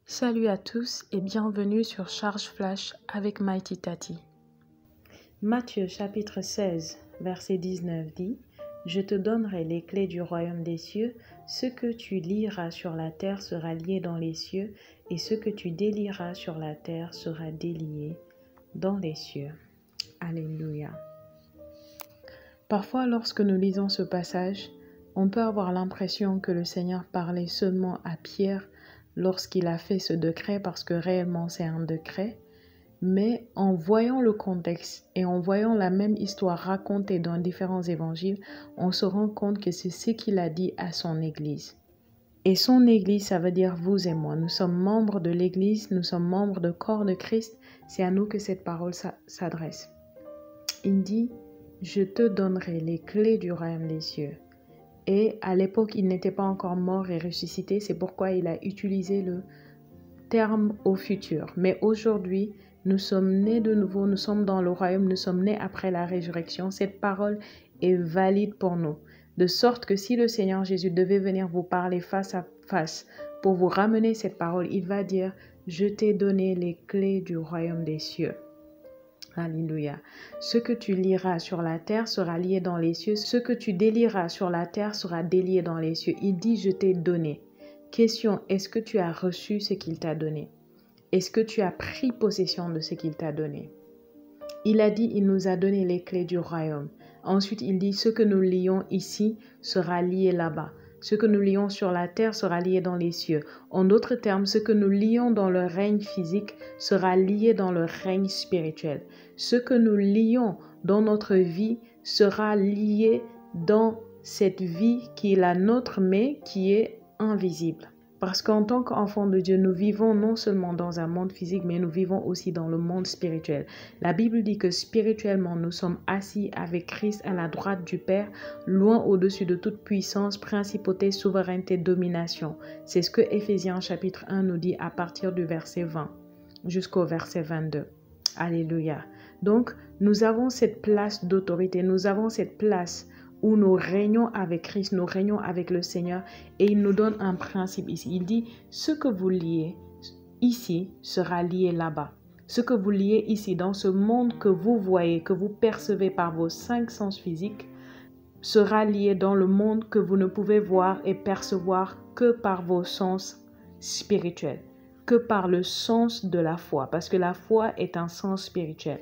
Salut à tous et bienvenue sur Charge Flash avec Mighty Tati. Matthieu chapitre 16, verset 19 dit « Je te donnerai les clés du royaume des cieux, ce que tu lieras sur la terre sera lié dans les cieux, et ce que tu délieras sur la terre sera délié dans les cieux. » Alléluia. Parfois, lorsque nous lisons ce passage, on peut avoir l'impression que le Seigneur parlait seulement à Pierre lorsqu'il a fait ce décret, parce que réellement c'est un décret. Mais en voyant le contexte et en voyant la même histoire racontée dans différents évangiles, on se rend compte que c'est ce qu'il a dit à son Église. Et son Église, ça veut dire vous et moi. Nous sommes membres de l'Église, nous sommes membres du corps de Christ. C'est à nous que cette parole s'adresse. Il dit « Je te donnerai les clés du royaume des cieux ». Et à l'époque, il n'était pas encore mort et ressuscité. C'est pourquoi il a utilisé le terme au futur. Mais aujourd'hui, nous sommes nés de nouveau, nous sommes dans le royaume, nous sommes nés après la résurrection. Cette parole est valide pour nous. De sorte que si le Seigneur Jésus devait venir vous parler face à face pour vous ramener cette parole, il va dire « Je t'ai donné les clés du royaume des cieux ». Alléluia. Ce que tu lieras sur la terre sera lié dans les cieux. Ce que tu délieras sur la terre sera délié dans les cieux. Il dit, je t'ai donné. Question, est-ce que tu as reçu ce qu'il t'a donné? Est-ce que tu as pris possession de ce qu'il t'a donné? Il a dit, il nous a donné les clés du royaume. Ensuite, il dit, ce que nous lions ici sera lié là-bas. Ce que nous lions sur la terre sera lié dans les cieux. En d'autres termes, ce que nous lions dans le règne physique sera lié dans le règne spirituel. Ce que nous lions dans notre vie sera lié dans cette vie qui est la nôtre, mais qui est invisible. Parce qu'en tant qu'enfants de Dieu, nous vivons non seulement dans un monde physique, mais nous vivons aussi dans le monde spirituel. La Bible dit que spirituellement, nous sommes assis avec Christ à la droite du Père, loin au-dessus de toute puissance, principauté, souveraineté, domination. C'est ce que Éphésiens chapitre 1 nous dit à partir du verset 20 jusqu'au verset 22. Alléluia. Donc, nous avons cette place d'autorité, nous avons cette place où nous régnons avec Christ, nous régnons avec le Seigneur, et il nous donne un principe ici. Il dit, ce que vous liez ici sera lié là-bas. Ce que vous liez ici, dans ce monde que vous voyez, que vous percevez par vos 5 sens physiques, sera lié dans le monde que vous ne pouvez voir et percevoir que par vos sens spirituels, que par le sens de la foi, parce que la foi est un sens spirituel.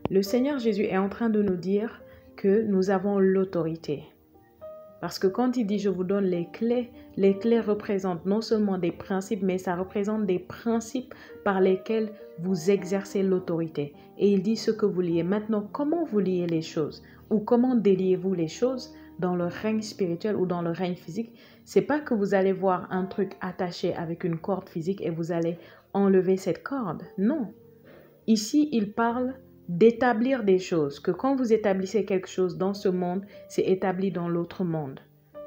Le Seigneur Jésus est en train de nous dire que nous avons l'autorité. Parce que quand il dit « je vous donne les clés représentent non seulement des principes, mais ça représente des principes par lesquels vous exercez l'autorité. Et il dit ce que vous liez. Maintenant, comment vous liez les choses? Ou comment déliez-vous les choses dans le règne spirituel ou dans le règne physique? C'est pas que vous allez voir un truc attaché avec une corde physique et vous allez enlever cette corde. Non. Ici, il parle d'établir des choses, que quand vous établissez quelque chose dans ce monde, c'est établi dans l'autre monde.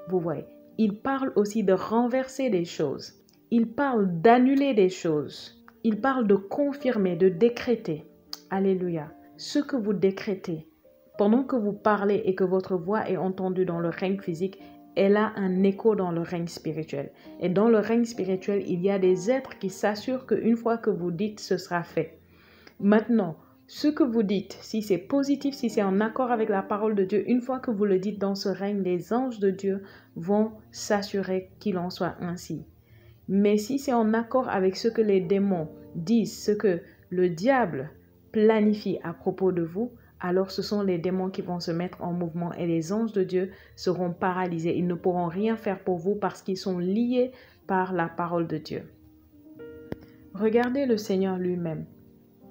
Vous voyez, il parle aussi de renverser des choses. Il parle d'annuler des choses. Il parle de confirmer, de décréter. Alléluia. Ce que vous décrétez, pendant que vous parlez et que votre voix est entendue dans le règne physique, elle a un écho dans le règne spirituel. Et dans le règne spirituel, il y a des êtres qui s'assurent qu'une fois que vous dites, ce sera fait. Maintenant, ce que vous dites, si c'est positif, si c'est en accord avec la parole de Dieu, une fois que vous le dites dans ce règne, les anges de Dieu vont s'assurer qu'il en soit ainsi. Mais si c'est en accord avec ce que les démons disent, ce que le diable planifie à propos de vous, alors ce sont les démons qui vont se mettre en mouvement et les anges de Dieu seront paralysés. Ils ne pourront rien faire pour vous parce qu'ils sont liés par la parole de Dieu. Regardez le Seigneur lui-même.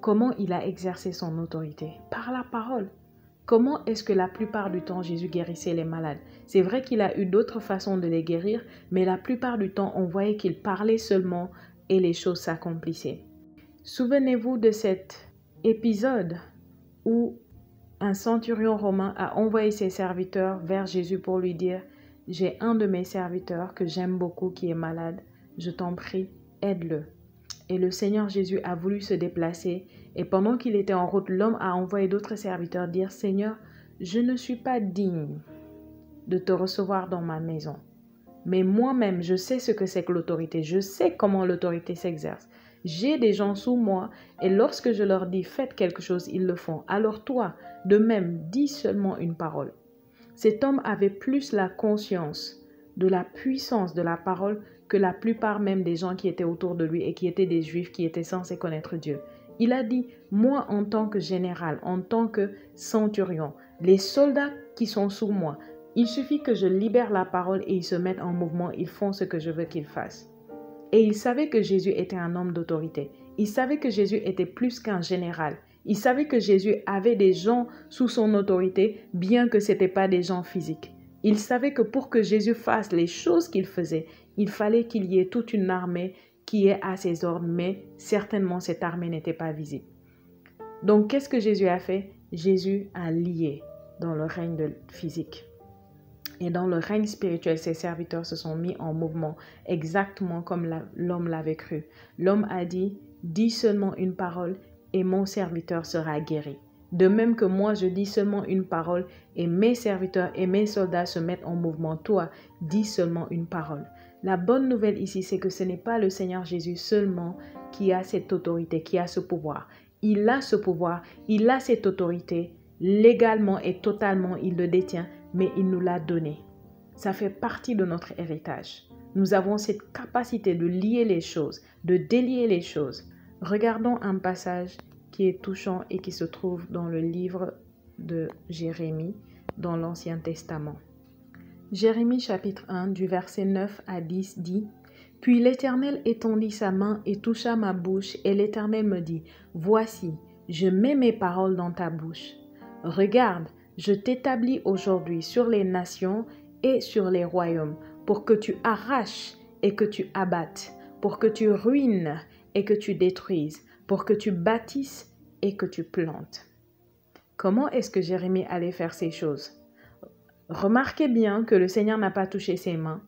Comment il a exercé son autorité? Par la parole. Comment est-ce que la plupart du temps Jésus guérissait les malades? C'est vrai qu'il a eu d'autres façons de les guérir, mais la plupart du temps on voyait qu'il parlait seulement et les choses s'accomplissaient. Souvenez-vous de cet épisode où un centurion romain a envoyé ses serviteurs vers Jésus pour lui dire « J'ai un de mes serviteurs que j'aime beaucoup qui est malade, je t'en prie, aide-le. » Et le Seigneur Jésus a voulu se déplacer et pendant qu'il était en route, l'homme a envoyé d'autres serviteurs dire « Seigneur, je ne suis pas digne de te recevoir dans ma maison. mais moi-même, je sais ce que c'est que l'autorité. Je sais comment l'autorité s'exerce. J'ai des gens sous moi et lorsque je leur dis faites quelque chose, ils le font. Alors toi, de même, dis seulement une parole. Cet homme avait plus la conscience de la puissance de la parole que la plupart même des gens qui étaient autour de lui et qui étaient des Juifs qui étaient censés connaître Dieu. Il a dit, moi en tant que général, en tant que centurion, les soldats qui sont sous moi, il suffit que je libère la parole et ils se mettent en mouvement, ils font ce que je veux qu'ils fassent. Et il savait que Jésus était un homme d'autorité. Il savait que Jésus était plus qu'un général. Il savait que Jésus avait des gens sous son autorité, bien que ce n'étaient pas des gens physiques. Il savait que pour que Jésus fasse les choses qu'il faisait, il fallait qu'il y ait toute une armée qui est à ses ordres, mais certainement cette armée n'était pas visible. Donc, qu'est-ce que Jésus a fait? Jésus a lié dans le règne physique. Et dans le règne spirituel, ses serviteurs se sont mis en mouvement, exactement comme l'homme l'avait cru. L'homme a dit, dis seulement une parole et mon serviteur sera guéri. De même que moi, je dis seulement une parole et mes serviteurs et mes soldats se mettent en mouvement. Toi, dis seulement une parole. La bonne nouvelle ici, c'est que ce n'est pas le Seigneur Jésus seulement qui a cette autorité, qui a ce pouvoir. Il a ce pouvoir, il a cette autorité, légalement et totalement, il le détient, mais il nous l'a donné. Ça fait partie de notre héritage. Nous avons cette capacité de lier les choses, de délier les choses. Regardons un passage qui est touchant et qui se trouve dans le livre de Jérémie, dans l'Ancien Testament. Jérémie chapitre 1 du verset 9 à 10 dit « Puis l'Éternel étendit sa main et toucha ma bouche, et l'Éternel me dit « Voici, je mets mes paroles dans ta bouche. Regarde, je t'établis aujourd'hui sur les nations et sur les royaumes, pour que tu arraches et que tu abattes, pour que tu ruines et que tu détruises, pour que tu bâtisses et que tu plantes. » Comment est-ce que Jérémie allait faire ces choses? Remarquez bien que le Seigneur n'a pas touché ses mains.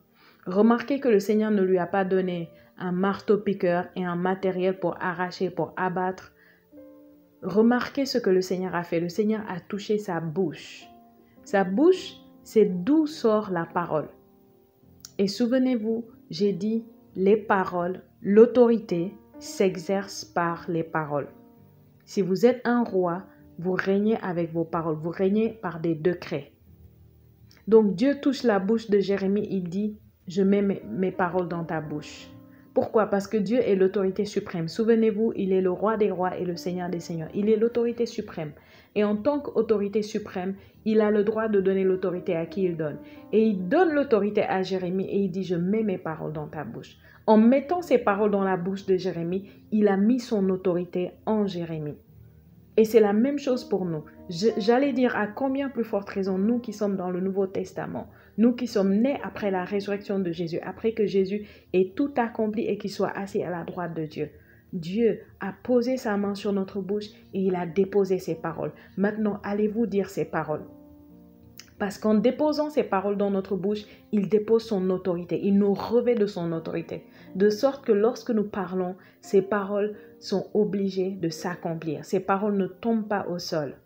Remarquez que le Seigneur ne lui a pas donné un marteau-piqueur et un matériel pour arracher, pour abattre. Remarquez ce que le Seigneur a fait. Le Seigneur a touché sa bouche. Sa bouche, c'est d'où sort la parole. Et souvenez-vous, j'ai dit, les paroles, l'autorité s'exerce par les paroles. Si vous êtes un roi, vous régnez avec vos paroles. Vous régnez par des décrets. Donc Dieu touche la bouche de Jérémie, il dit, je mets mes paroles dans ta bouche. Pourquoi? Parce que Dieu est l'autorité suprême. Souvenez-vous, il est le roi des rois et le Seigneur des seigneurs. Il est l'autorité suprême. Et en tant qu'autorité suprême, il a le droit de donner l'autorité à qui il donne. Et il donne l'autorité à Jérémie et il dit, je mets mes paroles dans ta bouche. En mettant ses paroles dans la bouche de Jérémie, il a mis son autorité en Jérémie. Et c'est la même chose pour nous. J'allais dire à combien plus forte raison nous qui sommes dans le Nouveau Testament, nous qui sommes nés après la résurrection de Jésus, après que Jésus ait tout accompli et qu'il soit assis à la droite de Dieu. Dieu a posé sa main sur notre bouche et il a déposé ses paroles. Maintenant, allez-vous dire ces paroles? Parce qu'en déposant ses paroles dans notre bouche, il dépose son autorité. Il nous revêt de son autorité. De sorte que lorsque nous parlons, ces paroles sont obligées de s'accomplir. Ces paroles ne tombent pas au sol.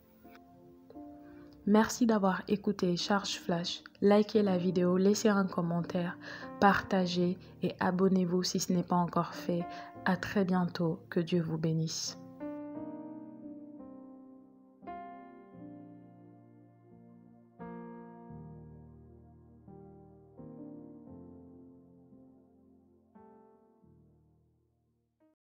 Merci d'avoir écouté Charge Flash. Likez la vidéo, laissez un commentaire, partagez et abonnez-vous si ce n'est pas encore fait. À très bientôt. Que Dieu vous bénisse.